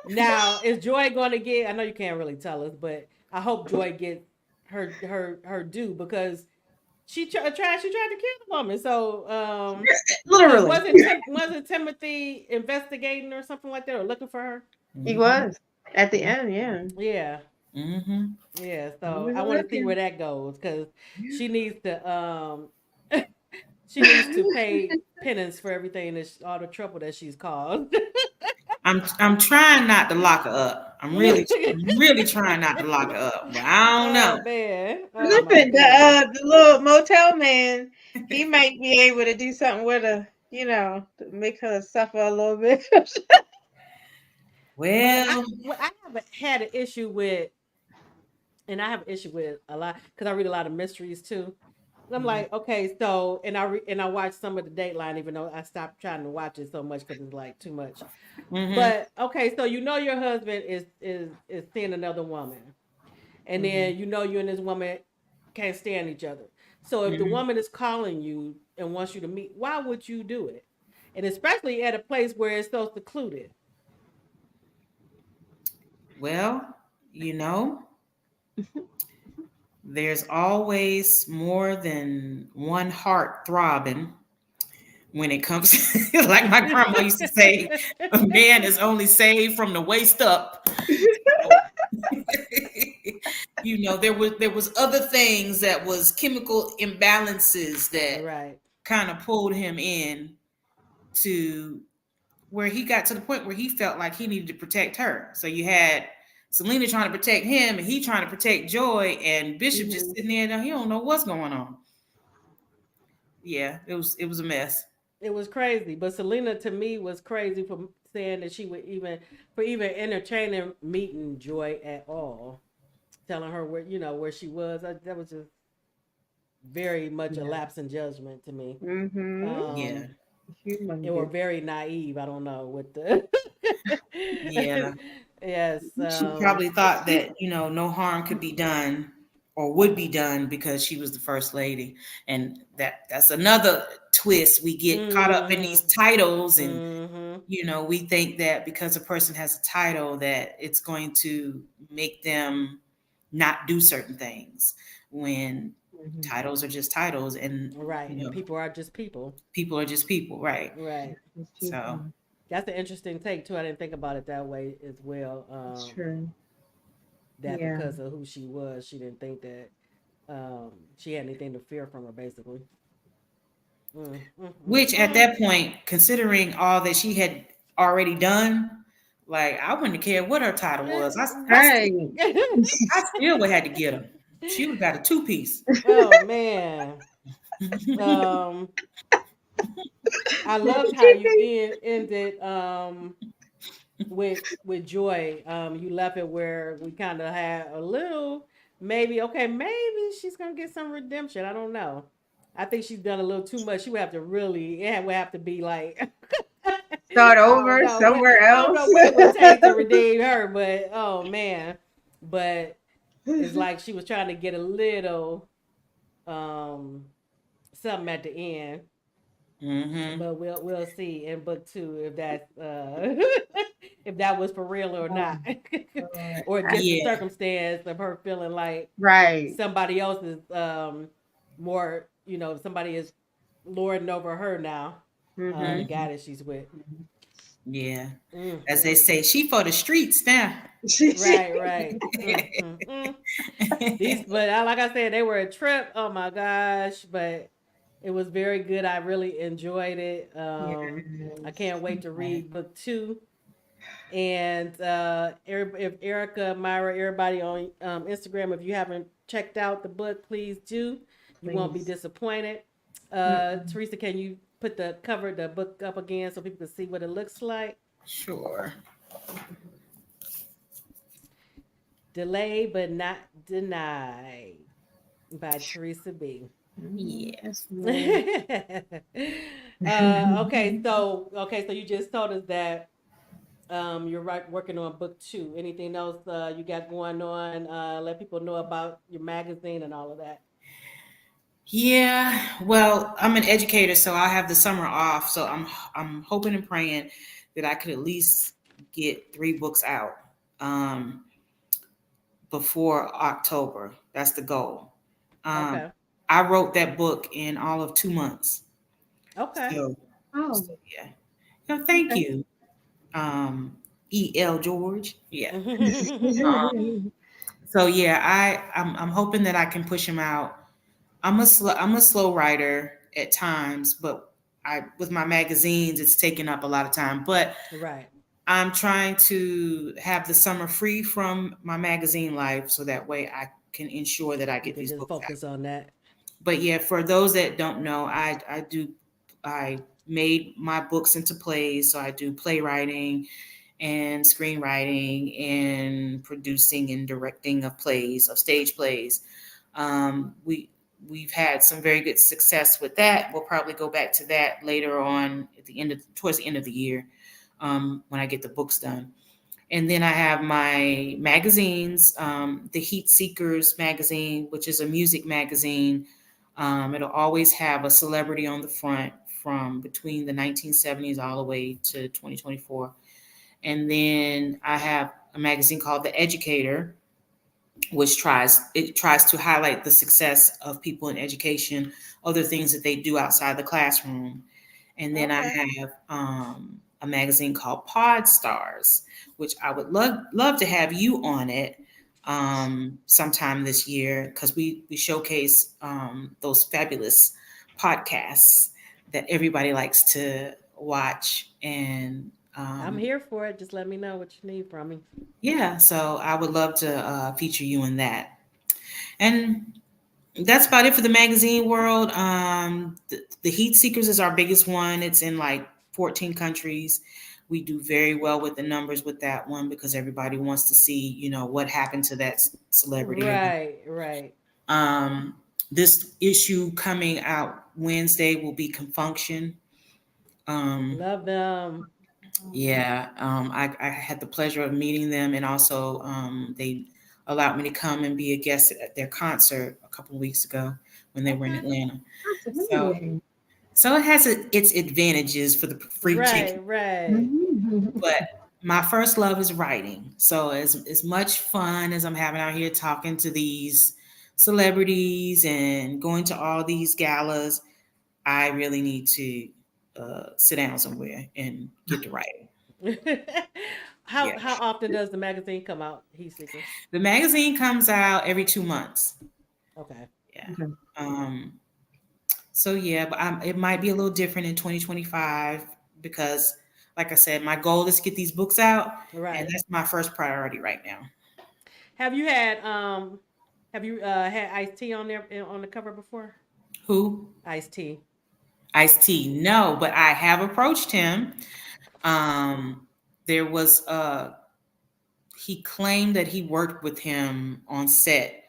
Now, is Joy going to get? I know you can't really tell us, but I hope Joy gets her due, because she tried to kill the woman. So literally, wasn't Timothy investigating or something like that, or looking for her? He was at the end. Yeah. Yeah, so I want to see where that goes, because she needs to pay penance for everything all the trouble that she's caused. I'm trying not to lock her up. I'm really trying not to lock her up, but I don't know. Man. Listen, the little motel man, he might be able to do something with her, to make her suffer a little bit. Well, I haven't had an issue with. And I have an issue with a lot, because I read a lot of mysteries too. And I'm like, okay, so and I watch some of the Dateline, even though I stopped trying to watch it so much because it's like too much. But okay, so your husband is seeing another woman, and then you and this woman can't stand each other. So if the woman is calling you and wants you to meet, why would you do it? And especially at a place where it's so secluded. Well, there's always more than one heart throbbing when it comes to, like my grandma used to say, a man is only saved from the waist up. there was other things that was chemical imbalances that Right. kind of pulled him in to where he got to the point where he felt like he needed to protect her. So you had Selena trying to protect him, and he trying to protect Joy, and Bishop just sitting there and he don't know what's going on. Yeah, it was a mess. It was crazy, but Selena to me was crazy for saying that she would even entertaining meeting Joy at all, telling her where she was. That was just very much a Yeah. lapse in judgment to me. Yeah. They were very naive. I don't know what the Yeah. yes. She probably thought that, no harm could be done or would be done because she was the first lady. And that's another twist. We get caught up in these titles, and Mm-hmm. we think that because a person has a title that it's going to make them not do certain things, when titles are just titles, and Right, and people are just people. people are just people, right? Right. So That's an interesting take too. I didn't think about it that way as well. True. That Yeah. because of who she was, she didn't think that she had anything to fear from her, basically. which at that point, considering all that she had already done, like I wouldn't care what her title was. Right. I still would have had to get her. She would got a 2-piece. Oh man. I loved how you ended with Joy. You left it where we kind of had a little maybe she's gonna get some redemption. I don't know. I think she's done a little too much. She would have to really it would have to be like Start over somewhere I don't else. know what it would take to redeem her, but oh man. But it's like she was trying to get a little something at the end. Mm-hmm. But we'll see in book 2 if that's if that was for real or not, or just the Yeah. circumstance of her feeling like Right. somebody else is more, somebody is lording over her now, the guy that she's with. Yeah. As they say, she for the streets now. Right. But like I said, they were a trip. Oh my gosh! But it was very good. I really enjoyed it. I can't wait to read book 2. And if Erica, Myra, everybody on Instagram, if you haven't checked out the book, please do. You won't be disappointed. Teresa, can you put the book up again so people can see what it looks like? Sure. Delay but not denied by Teresa B. Yes. Okay, so you just told us that you're working on book 2. Anything else you got going on? Let people know about your magazine and all of that. Yeah. Well, I'm an educator, so I have the summer off. So I'm hoping and praying that I could at least get 3 books out before October. That's the goal. Okay. I wrote that book in all of 2 months. Okay. So Oh. yeah. No, thank you. E.L. George. Yeah. So yeah, I'm hoping that I can push him out. I'm a slow writer at times, but with my magazines, it's taking up a lot of time. But Right. I'm trying to have the summer free from my magazine life, so that way I can ensure that I get these books focus out. on that. But yeah, for those that don't know, I made my books into plays, so I do playwriting and screenwriting and producing and directing of stage plays. We've had some very good success with that. We'll probably go back to that later on towards the end of the year, when I get the books done. And then I have my magazines, the Heat Seekers magazine, which is a music magazine. It'll always have a celebrity on the front from between the 1970s all the way to 2024. And then I have a magazine called The Educator, which tries to highlight the success of people in education, other things that they do outside the classroom. And then I have a magazine called Pod Stars, which I would love to have you on it. sometime this year, because we showcase those fabulous podcasts that everybody likes to watch. And I'm here for it. Just let me know what you need from me. yeah, so I would love to feature you in that. And that's about it for the magazine world. The Heat Seekers is our biggest one. It's in like 14 countries. We do very well with the numbers with that one because everybody wants to see, what happened to that celebrity. Right, right. Um, this issue coming out Wednesday will be Confunction. Um, Love them. yeah, I had the pleasure of meeting them, and also they allowed me to come and be a guest at their concert a couple of weeks ago when they were in Okay. Atlanta. That's So, amazing. so it has its advantages for the free Right, ticket, right. Mhm. but my first love is writing. So as much fun as I'm having out here talking to these celebrities and going to all these galas, I really need to sit down somewhere and get to writing. how Yeah. how often does the magazine come out, Heat Seekers? The magazine comes out every 2 months. Okay. Yeah. Okay. Um, so yeah, but it might be a little different in 2025 because, like I said, my goal is to get these books out, and Right. that's my first priority right now. Have you had had Ice T on there on the cover before? Who? Ice T. Ice T. No, but I have approached him. Um, there was he claimed that he worked with him on set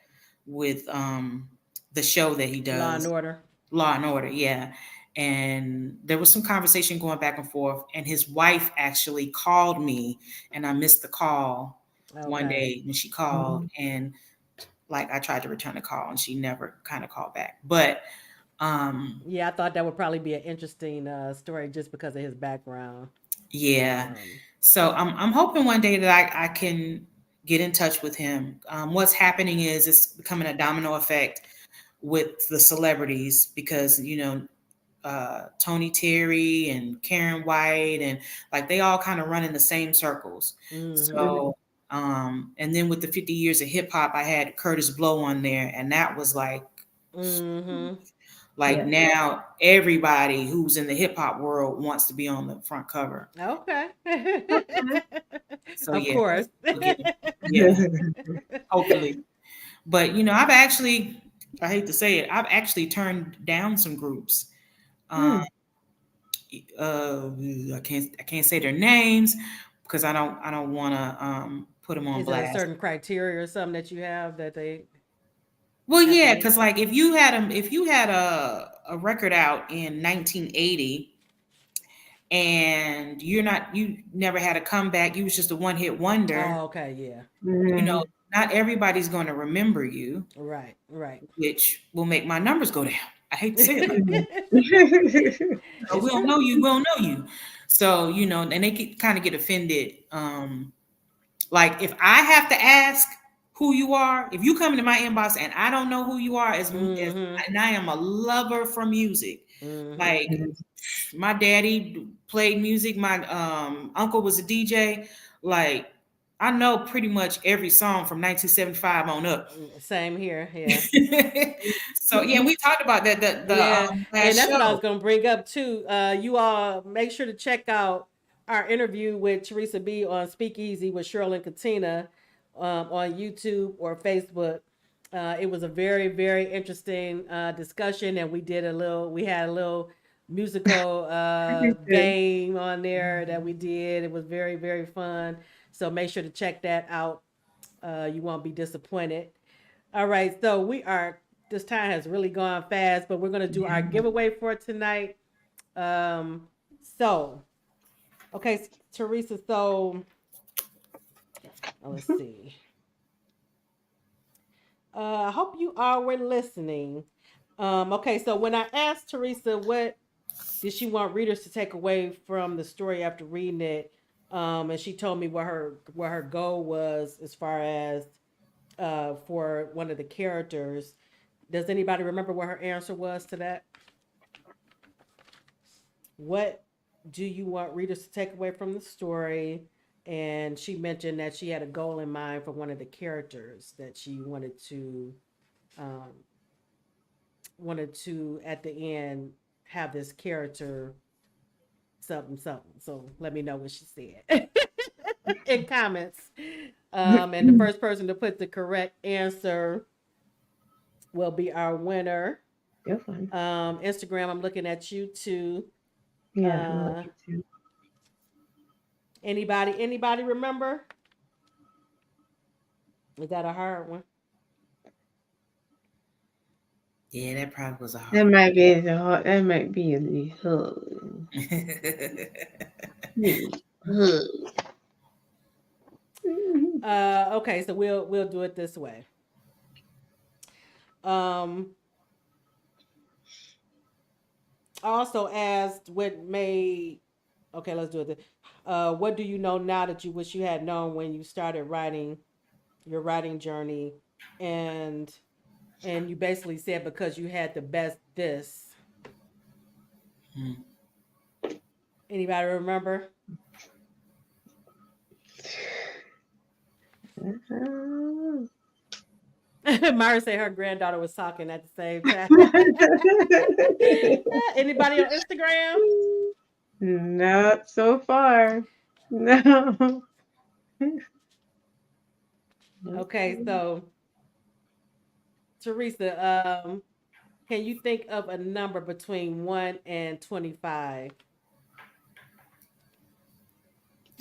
with the show that he Law and does. Order. Law and Order, yeah. And there was some conversation going back and forth, and his wife actually called me, and I missed the call one Okay. day when she called, Mhm. and like I tried to return the call, and she never kind of called back. But um, Yeah, I thought that would probably be an interesting story just because of his background. yeah. Um, So I'm hoping one day that I can get in touch with him. What's happening is it's becoming a domino effect with the celebrities because Tony Terry and Karen White and like they all kind of run in the same circles. mm-hmm. So and then with the 50 years of hip hop, I had Curtis Blow on there, and that was Mm-hmm. like Yeah. now everybody who's in the hip hop world wants to be on the front cover. Okay. Okay. So Of yeah, course. we'll get him. Yeah, hopefully. But I've actually, I hate to say it, I've actually turned down some groups. Um, Hmm. I can't say their names because I don't want to put them on Is it a blast. certain criteria or something that you have that they Well, have to yeah, meet? because like if you had a record out in 1980 and you never had a comeback, you was just a one hit wonder. Oh, okay, yeah. You know, Mhm. not everybody's going to remember you, Right, right. which will make my numbers go down. I hate to say it like Mhm. It's we don't true. know you, we don't know you. So, and they kind of get offended. Like if I have to ask who you are, if you come into my inbox and I don't know who you are, Mm-hmm. and I am a lover for music, Mm-hmm. like my daddy played music, my uncle was a DJ, like I know pretty much every song from 1975 on up. Same here, yeah. So yeah, we talked about that the Yeah, and last that's what I was show. going to bring up too. You all make sure to check out our interview with Teresa B on Speakeasy with Cheryl and Katina on YouTube or Facebook. It was a very, very interesting discussion, and we had a little musical game on there that we did. It was very, very fun. So make sure to check that out. You won't be disappointed. All right, so this time has really gone fast, but we're gonna do our giveaway for tonight. Um, so okay, Teresa. So let's see. I hope you all were listening. Okay, so when I asked Teresa what did she want readers to take away from the story after reading it, and she told me what her goal was as far as for one of the characters. Does anybody remember what her answer was to that? What do you want readers to take away from the story and she mentioned that she had a goal in mind for one of the characters that she um, wanted to at the end have this character something something. So let me know what she said in comments. And the first person to put the correct answer will be our winner. You're fine. Instagram, I'm looking at you too. Yeah, I'm Uh, looking too. anybody remember? Is that a hard one? Yeah, that probably was a That hard. might be the hard. That might be a little hard. Okay, so we'll do it this way. Um, I also asked what made. Okay, let's do it. What do you know now that you wish you had known when you started writing your writing journey, and you basically said because you had the best this. Hmm. Anybody remember? Myra said her granddaughter was talking at the same time. Anybody on Instagram? Not so far. No. Okay, so Teresa, can you think of a number between 1 and 25?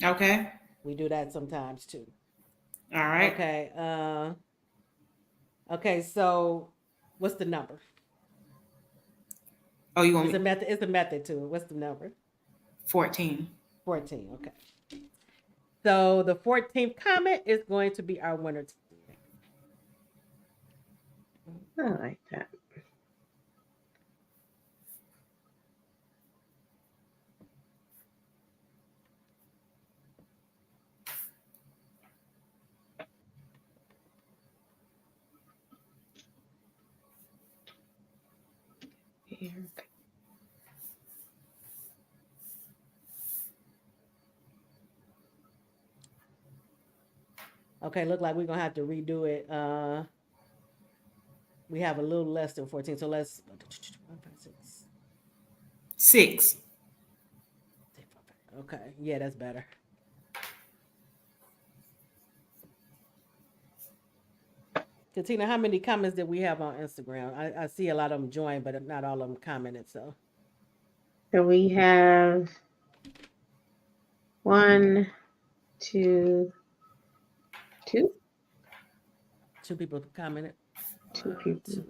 Okay. We do that sometimes too. All right. Okay. Okay, so what's the number? Oh, you want It's a me? method. It's a method to it. What's the number? 14. 14. Okay. So the 14th comment is going to be our winner today. I like that. Here. Okay, look like we're gonna have to redo it. We have a little less than 14, so let's 6. Okay, yeah, that's better. Katina, how many comments did we have on Instagram? I see a lot of them joined, but not all of them commented. So We have 1, 2, 2. 2 people commented. 2 1, people. 2.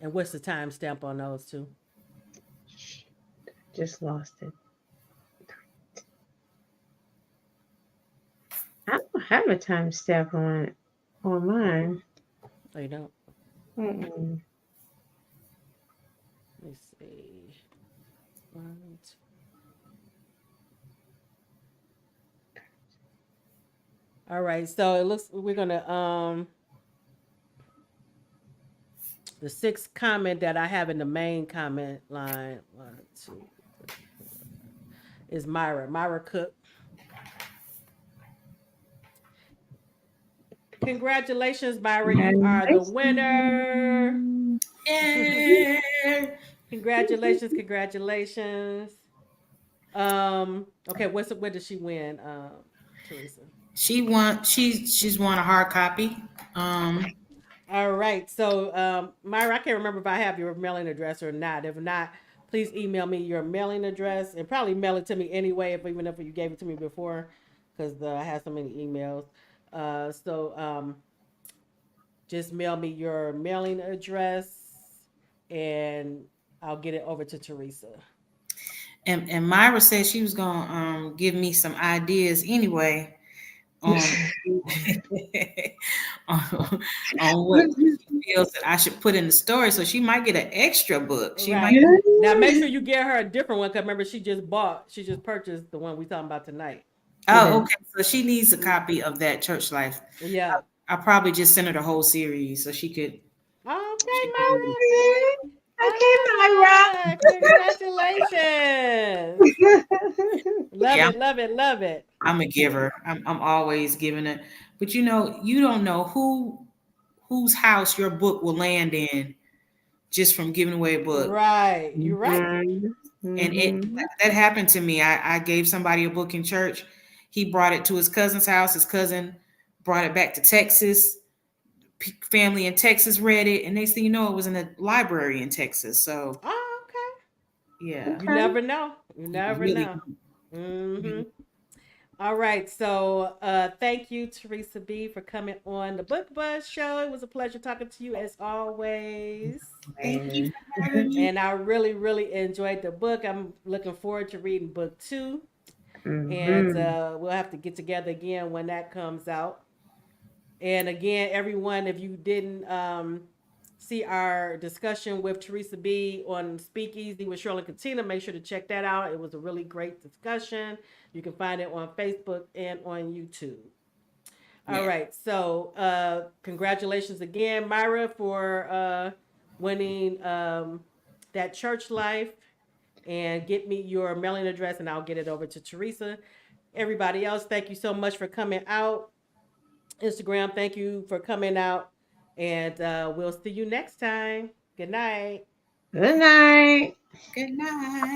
And what's the timestamp on those two? Just lost it. I don't have a timestamp on mine. Oh, you don't? Mm-mm. Let me see. 1, 2. All right, so it looks we're gonna the 6th comment that I have in the main comment line 1, 2, 3, 4, is Myra Cook. Congratulations, Myra! You are the winner. Yeah. Congratulations! Okay, what did she win, Teresa? She's won a hard copy. All right. So, Myra, I can't remember if I have your mailing address or not. If not, please email me your mailing address and probably mail it to me anyway, even if you gave it to me before, because I have so many emails. So, just mail me your mailing address and I'll get it over to Teresa. And Myra said she was gonna give me some ideas anyway on on what she feels that I should put in the story. So she might get an extra book. She Right. might. Now make sure you get her a different one, because remember she just purchased the one we talking about tonight. Oh, okay. So she needs a copy of that Church Life. Yeah. I'll probably just send her the whole series so she could. Okay, Myra. Okay, Ah, congratulations. Love Yeah, it, love it, love it. I'm a giver. I'm always giving it. But you know, you don't know whose house your book will land in just from giving away a book. Right. You're right. Myra. And it Mm-hmm. that happened to me. I gave somebody a book in church. He brought it to his cousin's house. His cousin brought it back to Texas. Family in Texas read it, and next thing you know, it was in a library in Texas. So Oh, okay. yeah, You Okay. never know. You you never really, know. Mm-hmm. really All right. So thank you, Teresa B, for coming on the Book Buzz Show. It was a pleasure talking to you as always. thank you And for having me. And I really, really enjoyed the book. I'm looking forward to reading book 2. And mm-hmm. we'll have to get together again when that comes out. And again, everyone, if you didn't see our discussion with Teresa B on Speakeasy with Shirley Katina, make sure to check that out. It was a really great discussion. You can find it on Facebook and on YouTube. All Yeah. right. So, congratulations again, Myra, for winning that church life. And get me your mailing address, and I'll get it over to Teresa. Everybody else, thank you so much for coming out. Instagram, thank you for coming out. And we'll see you next time. Good night. Good night. Good night.